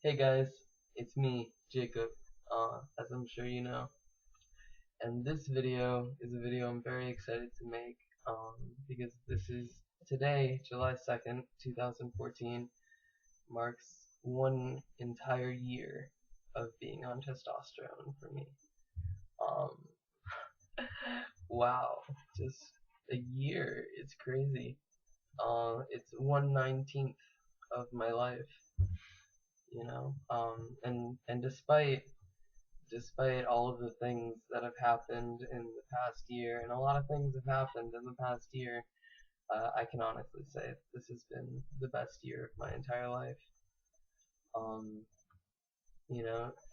Hey guys, it's me, Jacob, as I'm sure you know, and this video is a video I'm very excited to make, because this is today, July 2nd, 2014, marks one entire year of being on testosterone for me. Um, wow, just a year, it's crazy. It's 1/19th of my life, and despite all of the things that have happened in the past year, and a lot of things have happened in the past year, I can honestly say this has been the best year of my entire life. Um,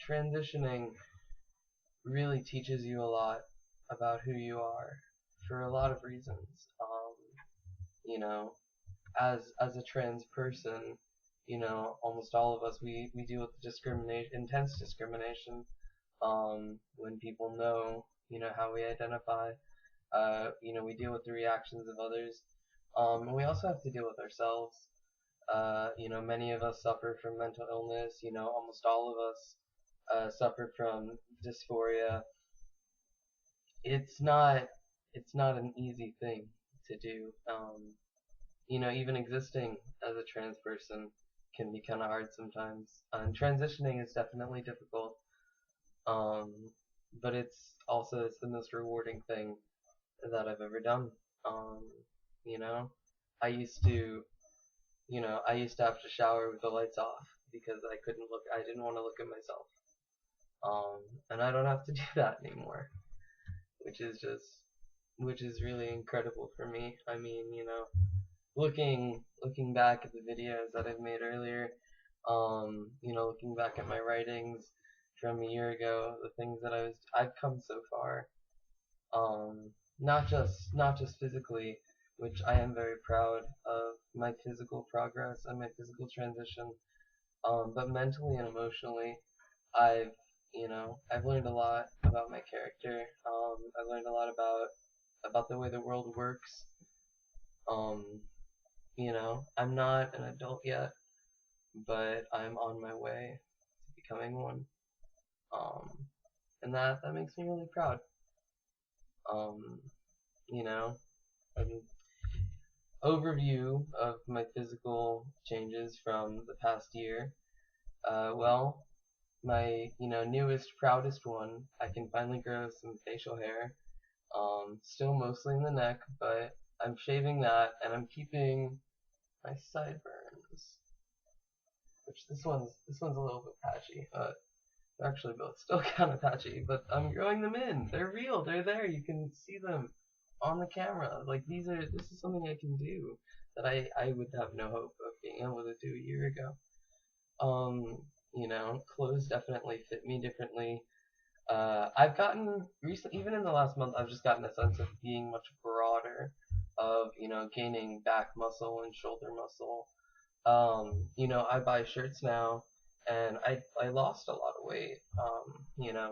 Transitioning really teaches you a lot about who you are for a lot of reasons. You know, as a trans person, almost all of us we deal with discrimination, intense discrimination, when people know how we identify. We deal with the reactions of others, and we also have to deal with ourselves. Many of us suffer from mental illness. Almost all of us suffer from dysphoria. It's not it's not an easy thing to do. Even existing as a trans person can be kind of hard sometimes. And transitioning is definitely difficult. Um, but it's the most rewarding thing that I've ever done. Um, you know, I used to I used to have to shower with the lights off because I didn't want to look at myself. And I don't have to do that anymore, which is just which is really incredible for me. I mean, looking back at the videos that I've made earlier, looking back at my writings from a year ago, the things that I've come so far. Um, not just physically, which I am very proud of my physical progress and my physical transition, but mentally and emotionally, I've I've learned a lot about my character. I've learned a lot about the way the world works. Um, I'm not an adult yet, but I'm on my way to becoming one. Um, and that makes me really proud. Um, you know, an overview of my physical changes from the past year. Well, my newest, proudest one, I can finally grow some facial hair. Still mostly in the neck, but I'm shaving that, and I'm keeping my sideburns, which this one's a little bit patchy. They're actually both still kind of patchy, but I'm growing them in. They're real. They're there. You can see them on the camera. Like this is something I can do that I would have no hope of being able to do a year ago. Clothes definitely fit me differently. I've gotten recently, even in the last month, I've just gotten a sense of being much broader, of gaining back muscle and shoulder muscle. I buy shirts now, and I lost a lot of weight.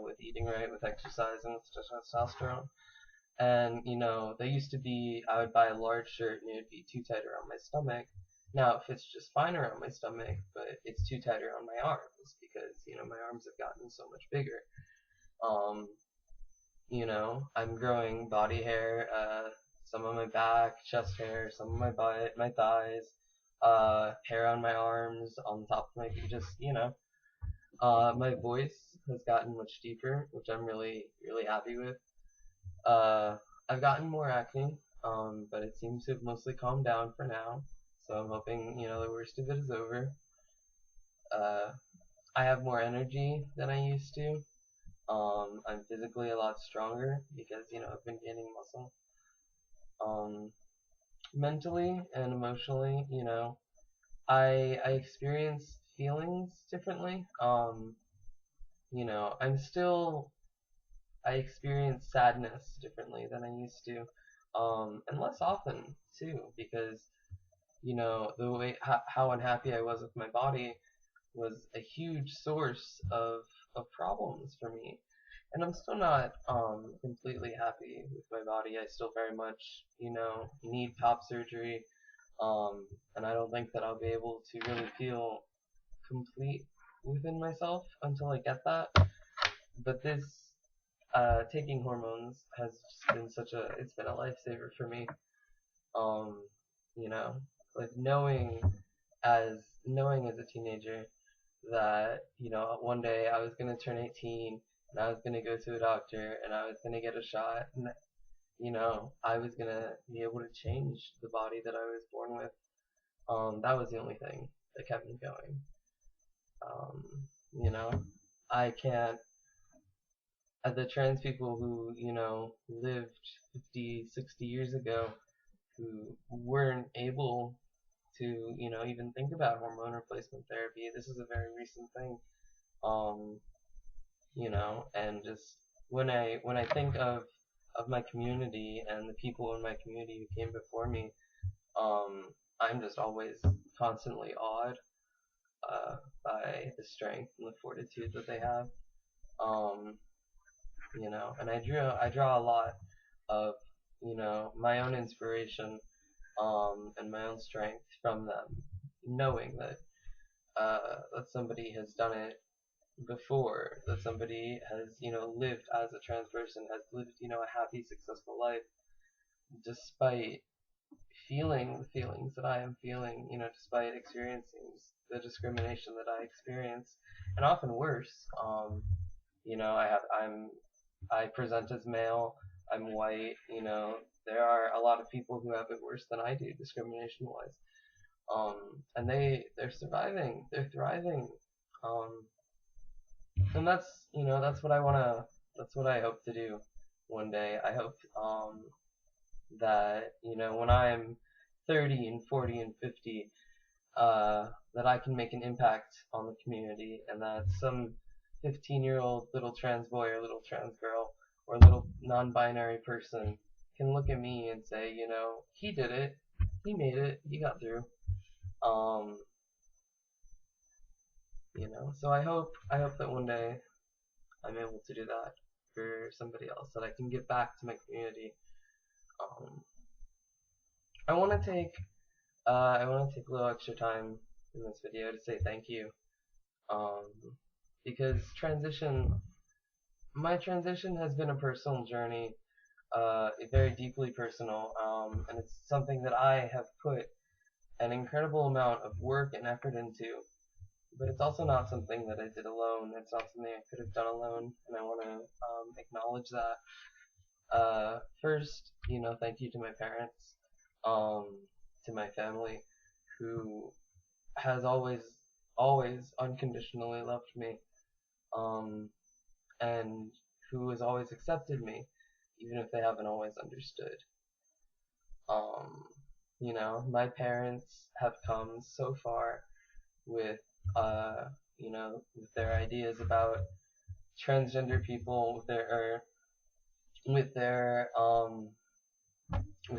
With eating right, with exercise, and with testosterone. And they used to be, I would buy a large shirt and it would be too tight around my stomach. Now it fits just fine around my stomach, but it's too tight around my arms because my arms have gotten so much bigger. Um, I'm growing body hair, some on my back, chest hair, some on my butt, my thighs, hair on my arms, on top of my just my voice has gotten much deeper, which I'm really really happy with. Uh, I've gotten more acne, but it seems to have mostly calmed down for now. So I'm hoping the worst of it is over. Uh, I have more energy than I used to. I'm physically a lot stronger because I've been gaining muscle. Um, Mentally and emotionally, I experience feelings differently. I'm still I experience sadness differently than I used to, and less often too, because the way how unhappy I was with my body was a huge source of problems for me. And I'm still not completely happy with my body. I still very much need top surgery, and I don't think that I'll be able to really feel complete within myself until I get that. But this taking hormones has just been it's been a lifesaver for me. Um, you know, like knowing as a teenager that, one day I was gonna turn 18 and I was gonna go to a doctor and I was gonna get a shot and, I was gonna be able to change the body that I was born with. That was the only thing that kept me going. Um, you know, I can't, the trans people who, lived 50, 60 years ago who weren't able to, even think about hormone replacement therapy. This is a very recent thing. Um, and just when I think of my community and the people in my community who came before me, um, I'm just always constantly awed by the strength and the fortitude that they have. Um, and I draw a lot of my own inspiration and my own strength from them, knowing that somebody has done it before, that somebody has lived as a trans person, has lived a happy, successful life, despite feeling the feelings that I am feeling, despite experiencing the discrimination that I experience, and often worse. I present as male. I'm white. There are a lot of people who have it worse than I do, discrimination wise. And they're surviving. They're thriving. Um, and that's what I wanna. That's what I hope to do one day. I hope that when I'm 30 and 40 and 50, that I can make an impact on the community, and that some 15-year-old little trans boy or little trans girl or little non-binary person can look at me and say, he did it, he made it, he got through. Um, so I hope that one day I'm able to do that for somebody else, that I can give back to my community. Um, I want to take a little extra time in this video to say thank you, um, because my transition has been a personal journey, very deeply personal, and it's something that I have put an incredible amount of work and effort into. But it's also not something that I did alone. It's not something I could have done alone, and I want to acknowledge that. First, thank you to my parents, um, to my family, who has always unconditionally loved me, um, and who has always accepted me, even if they haven't always understood. Um, my parents have come so far with, with their ideas about transgender people, with their with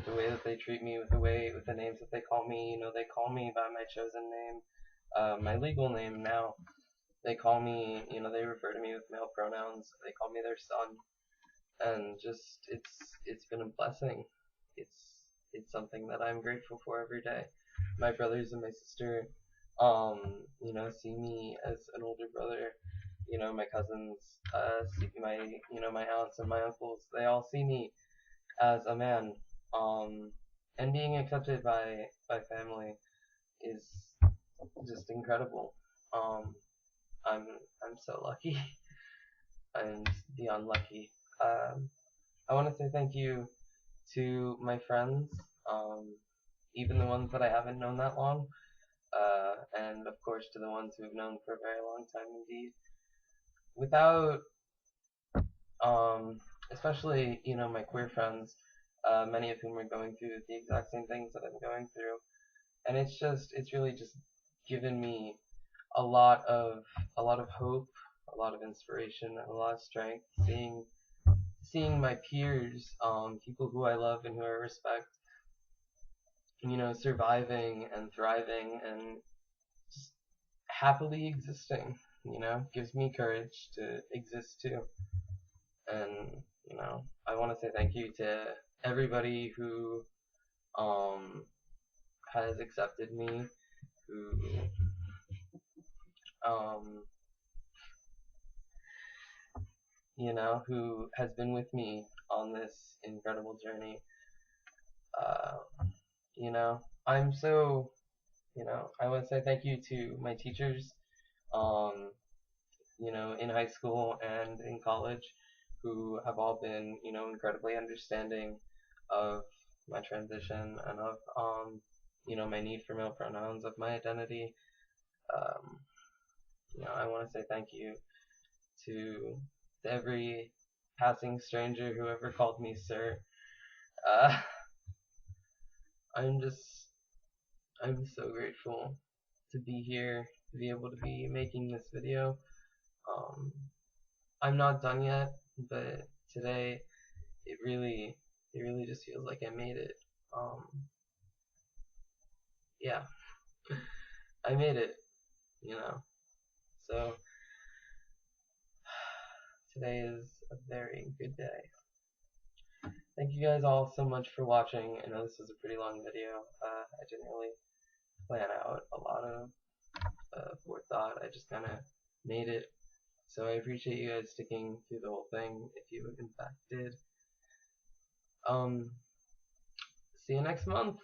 the way that they treat me, with the names that they call me. They call me by my chosen name, my legal name now. They call me, they refer to me with male pronouns. They call me their son, and just it's been a blessing. It's something that I'm grateful for every day. My brothers and my sister, see me as an older brother. My cousins, see my aunts and my uncles. They all see me as a man. And being accepted by family is just incredible. Um, I'm so lucky and beyond lucky. I want to say thank you to my friends, um, even the ones that I haven't known that long, and of course to the ones who have known for a very long time indeed. Without, um, especially my queer friends, many of whom are going through the exact same things that I'm going through, and it's really just given me a lot of a lot of hope, a lot of inspiration, and a lot of strength. Seeing my peers, people who I love and who I respect, surviving and thriving and just happily existing, gives me courage to exist too. And, I want to say thank you to everybody who um, has accepted me, who who has been with me on this incredible journey. Uh, I'm so, I want to say thank you to my teachers, um, in high school and in college, who have all been, incredibly understanding of my transition and of, my need for male pronouns, of my identity. Um, I want to say thank you to every passing stranger who ever called me sir. Uh, I'm just, I'm so grateful to be here, to be able to be making this video. Um, I'm not done yet, but today it really, just feels like I made it. Um, yeah, I made it, you know. So today is a very good day. Thank you guys all so much for watching. I know this was a pretty long video. I didn't really plan out a lot of forethought. I just kind of made it. So I appreciate you guys sticking through the whole thing, if you in fact did. See you next month.